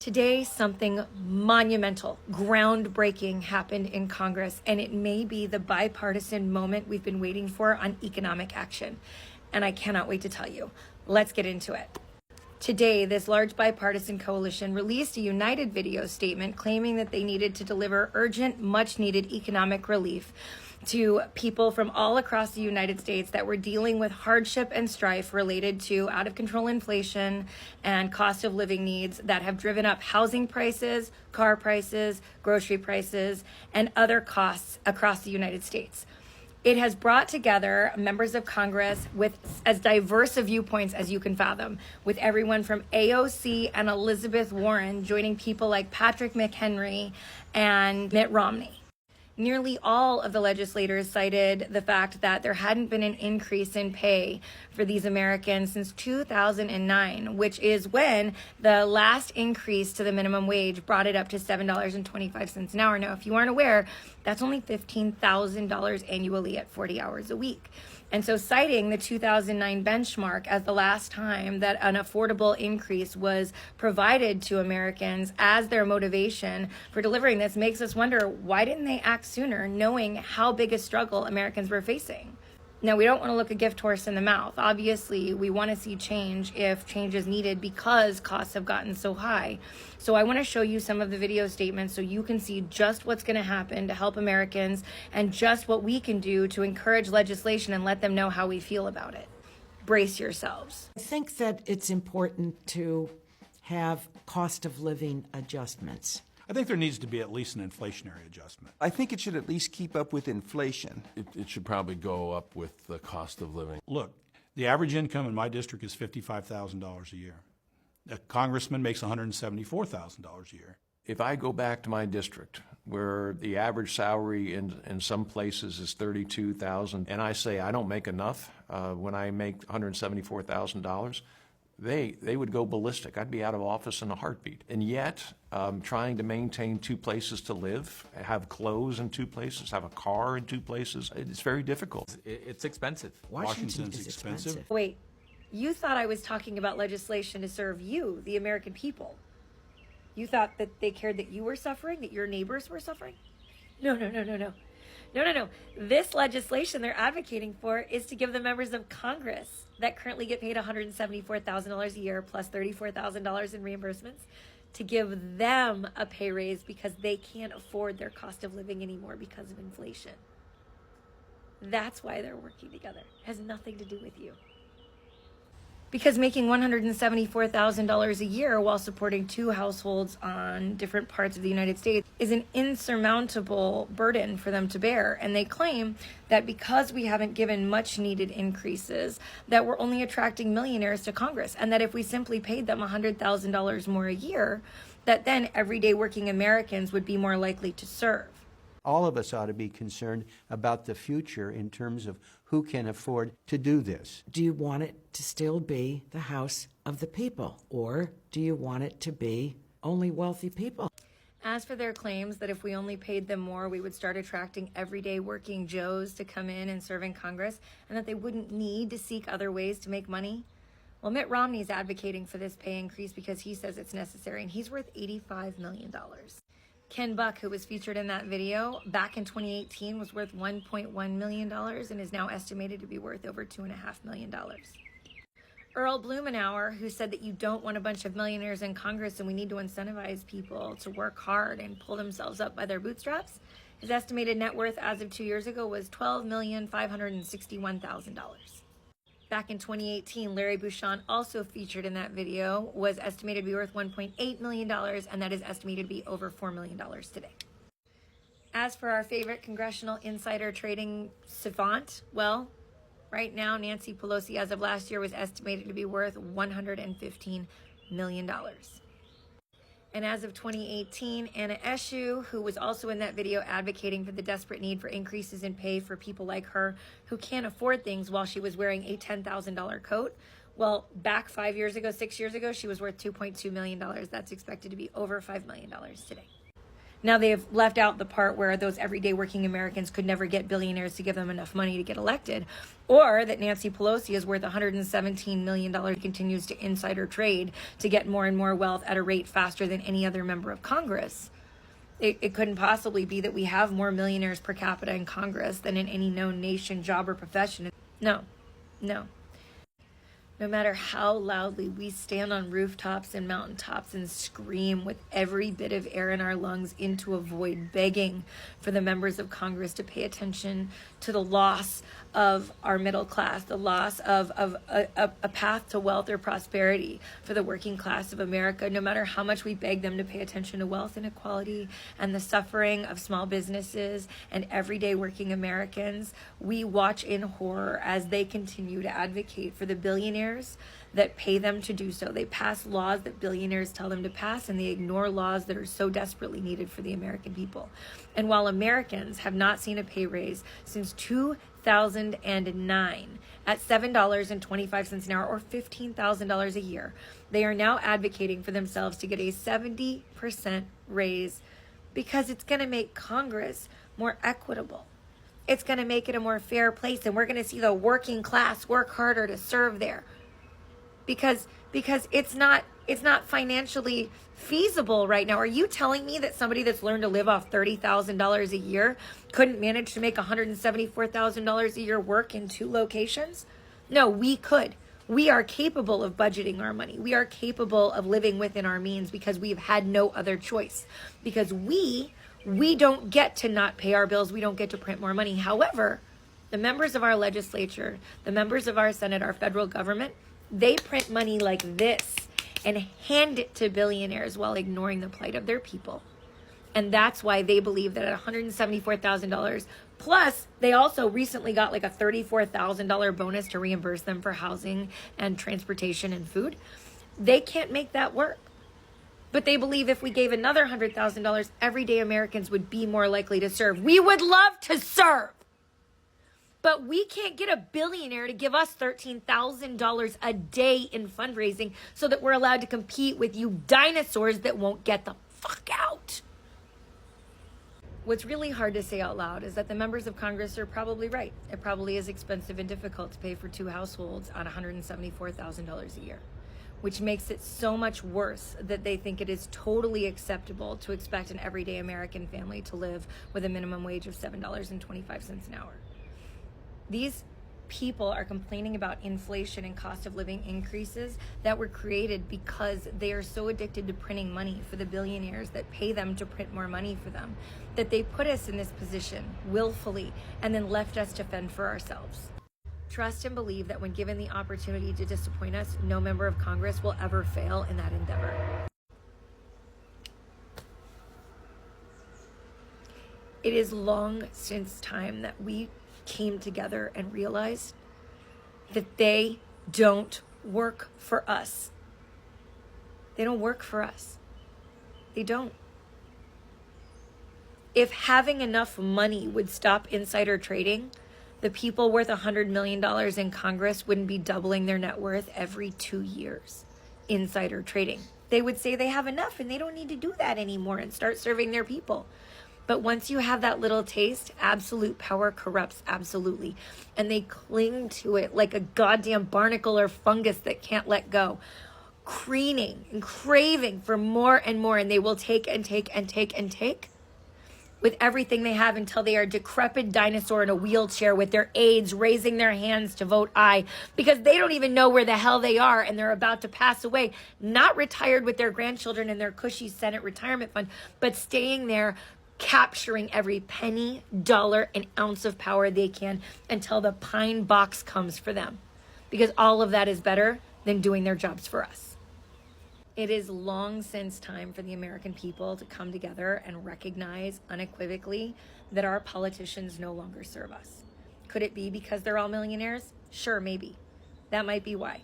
Today, something monumental, groundbreaking happened in Congress, and it may be the bipartisan moment we've been waiting for on economic action. And I cannot wait to tell you. Let's get into it. Today, this large bipartisan coalition released a united video statement claiming that they needed to deliver urgent, much-needed economic relief to people from all across the United States that were dealing with hardship and strife related to out-of-control inflation and cost of living needs that have driven up housing prices, car prices, grocery prices, and other costs across the United States. It has brought together members of Congress with as diverse of viewpoints as you can fathom, with everyone from AOC and Elizabeth Warren joining people like Patrick McHenry and Mitt Romney. Nearly all of the legislators cited the fact that there hadn't been an increase in pay for these Americans since 2009, which is when the last increase to the minimum wage brought it up to $7.25 an hour. Now, if you aren't aware, that's only $15,000 annually at 40 hours a week. And so citing the 2009 benchmark as the last time that an affordable increase was provided to Americans as their motivation for delivering this makes us wonder, why didn't they act sooner, knowing how big a struggle Americans were facing? Now, we don't want to look a gift horse in the mouth. Obviously, we want to see change if change is needed because costs have gotten so high. So I want to show you some of the video statements so you can see just what's going to happen to help Americans and just what we can do to encourage legislation and let them know how we feel about it. Brace yourselves. I think that it's important to have cost of living adjustments. I think there needs to be at least an inflationary adjustment. I think it should at least keep up with inflation. It should probably go up with the cost of living. Look, the average income in my district is $55,000 a year. A congressman makes $174,000 a year. If I go back to my district, where the average salary in some places is $32,000, and I say I don't make enough when I make $174,000, they would go ballistic. I'd be out of office in a heartbeat. And yet, trying to maintain two places to live, have clothes in two places, have a car in two places, it's very difficult. It's expensive. Washington Washington's is expensive. expensive. Wait, you thought I was talking about legislation to serve you, the American people. You thought that they cared that you were suffering, that your neighbors were suffering? No. No. This legislation they're advocating for is to give the members of Congress that currently get paid $174,000 a year plus $34,000 in reimbursements, to give them a pay raise because they can't afford their cost of living anymore because of inflation. That's why they're working together. It has nothing to do with you. Because making $174,000 a year while supporting two households on different parts of the United States is an insurmountable burden for them to bear. And they claim that because we haven't given much needed increases, that we're only attracting millionaires to Congress. And that if we simply paid them $100,000 more a year, that then everyday working Americans would be more likely to serve. All of us ought to be concerned about the future in terms of who can afford to do this. Do you want it to still be the House of the people, or do you want it to be only wealthy people? As for their claims that if we only paid them more, we would start attracting everyday working Joes to come in and serve in Congress, and that they wouldn't need to seek other ways to make money, well, Mitt Romney's advocating for this pay increase because he says it's necessary, and he's worth $85 million. Ken Buck, who was featured in that video back in 2018, was worth $1.1 million and is now estimated to be worth over $2.5 million. Earl Blumenauer, who said that you don't want a bunch of millionaires in Congress and we need to incentivize people to work hard and pull themselves up by their bootstraps, his estimated net worth as of 2 years ago was $12,561,000. Back in 2018, Larry Bouchon, also featured in that video, was estimated to be worth $1.8 million, and that is estimated to be over $4 million today. As for our favorite congressional insider trading savant, well, right now, Nancy Pelosi, as of last year, was estimated to be worth $115 million. And as of 2018, Anna Eshoo, who was also in that video advocating for the desperate need for increases in pay for people like her who can't afford things while she was wearing a $10,000 coat, well, back 6 years ago, she was worth $2.2 million. That's expected to be over $5 million today. Now they've left out the part where those everyday working Americans could never get billionaires to give them enough money to get elected, or that Nancy Pelosi is worth $117 million, continues to insider trade to get more and more wealth at a rate faster than any other member of Congress. It couldn't possibly be that we have more millionaires per capita in Congress than in any known nation, job, or profession. No. No matter how loudly we stand on rooftops and mountaintops and scream with every bit of air in our lungs into a void, begging for the members of Congress to pay attention to the loss of our middle class, the loss of a path to wealth or prosperity for the working class of America, no matter how much we beg them to pay attention to wealth inequality and the suffering of small businesses and everyday working Americans, we watch in horror as they continue to advocate for the billionaires that pay them to do so. They pass laws that billionaires tell them to pass, and they ignore laws that are so desperately needed for the American people. And while Americans have not seen a pay raise since 2009 at $7.25 an hour or $15,000 a year, they are now advocating for themselves to get a 70% raise because it's going to make Congress more equitable. It's going to make it a more fair place, and we're going to see the working class work harder to serve there. Because it's not financially feasible right now. Are you telling me that somebody that's learned to live off $30,000 a year couldn't manage to make $174,000 a year work in 2 locations? No, we could. We are capable of budgeting our money. We are capable of living within our means because we've had no other choice. Because we don't get to not pay our bills. We don't get to print more money. However, the members of our legislature, the members of our Senate, our federal government, they print money like this and hand it to billionaires while ignoring the plight of their people. And that's why they believe that at $174,000, plus they also recently got like a $34,000 bonus to reimburse them for housing and transportation and food. They can't make that work. But they believe if we gave another $100,000, everyday Americans would be more likely to serve. We would love to serve. But we can't get a billionaire to give us $13,000 a day in fundraising so that we're allowed to compete with you dinosaurs that won't get the fuck out. What's really hard to say out loud is that the members of Congress are probably right. It probably is expensive and difficult to pay for 2 households on $174,000 a year, which makes it so much worse that they think it is totally acceptable to expect an everyday American family to live with a minimum wage of $7.25 an hour. These people are complaining about inflation and cost of living increases that were created because they are so addicted to printing money for the billionaires that pay them to print more money for them, that they put us in this position willfully and then left us to fend for ourselves. Trust and believe that when given the opportunity to disappoint us, no member of Congress will ever fail in that endeavor. It is long since time that we came together and realized that they don't work for us. They don't work for us. They don't. If having enough money would stop insider trading, the people worth $100 million in Congress wouldn't be doubling their net worth every 2 years. Insider trading. They would say they have enough and they don't need to do that anymore and start serving their people. But once you have that little taste, absolute power corrupts absolutely. And they cling to it like a goddamn barnacle or fungus that can't let go. Creening and craving for more and more. And they will take and take and take and take with everything they have until they are a decrepit dinosaur in a wheelchair with their aides raising their hands to vote aye because they don't even know where the hell they are and they're about to pass away. Not retired with their grandchildren in their cushy Senate retirement fund, but staying there capturing every penny, dollar, and ounce of power they can until the pine box comes for them. Because all of that is better than doing their jobs for us. It is long since time for the American people to come together and recognize unequivocally that our politicians no longer serve us. Could it be because they're all millionaires? Sure, maybe. That might be why.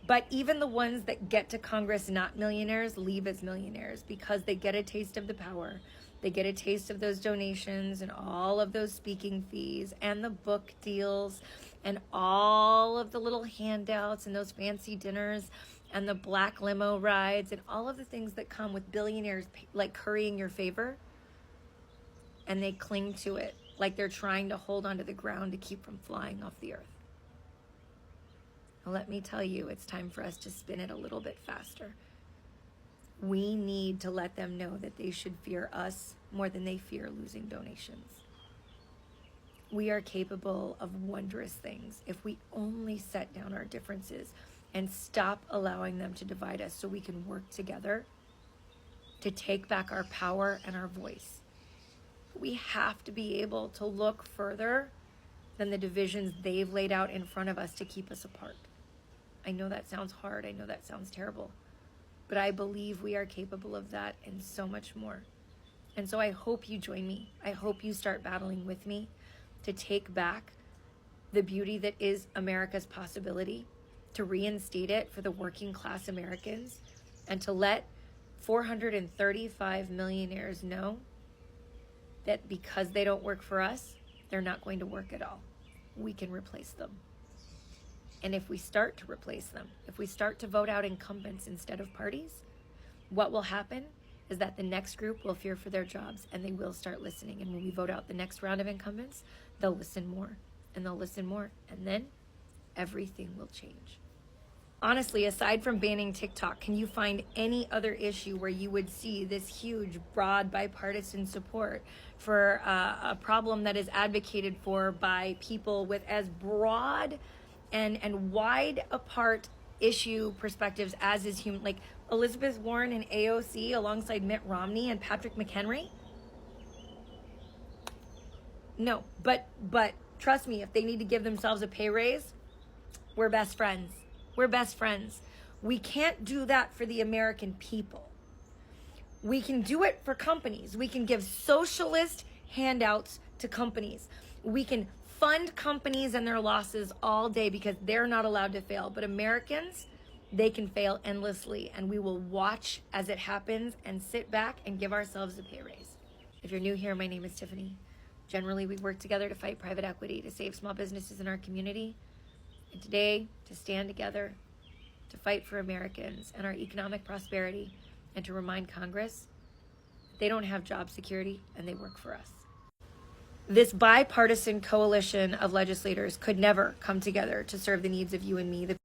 But even the ones that get to Congress not millionaires leave as millionaires because they get a taste of the power. They get a taste of those donations and all of those speaking fees and the book deals and all of the little handouts and those fancy dinners and the black limo rides and all of the things that come with billionaires like currying your favor. and they cling to it like they're trying to hold onto the ground to keep from flying off the earth. Well, let me tell you, it's time for us to spin it a little bit faster. We need to let them know that they should fear us more than they fear losing donations. We are capable of wondrous things if we only set down our differences and stop allowing them to divide us so we can work together to take back our power and our voice. We have to be able to look further than the divisions they've laid out in front of us to keep us apart. I know that sounds hard. I know that sounds terrible. But I believe we are capable of that and so much more. And so I hope you join me. I hope you start battling with me to take back the beauty that is America's possibility, to reinstate it for the working class Americans, and to let 435 millionaires know that because they don't work for us, they're not going to work at all. We can replace them. And if we start to replace them, if we start to vote out incumbents instead of parties, what will happen is that the next group will fear for their jobs and they will start listening. And when we vote out the next round of incumbents, they'll listen more and they'll listen more. And then everything will change. Honestly, aside from banning TikTok, can you find any other issue where you would see this huge, broad, bipartisan support for a problem that is advocated for by people with as broad and wide apart issue perspectives as is human, like Elizabeth Warren and AOC alongside Mitt Romney and Patrick McHenry? No, but trust me, if they need to give themselves a pay raise, we're best friends. We're best friends. We can't do that for the American people. We can do it for companies. We can give socialist handouts to companies. We can fund companies and their losses all day because they're not allowed to fail. But Americans, they can fail endlessly, and we will watch as it happens and sit back and give ourselves a pay raise. If you're new here, my name is Tiffany. Generally, we work together to fight private equity, to save small businesses in our community, and today, to stand together, to fight for Americans and our economic prosperity, and to remind Congress that they don't have job security and they work for us. This bipartisan coalition of legislators could never come together to serve the needs of you and me, the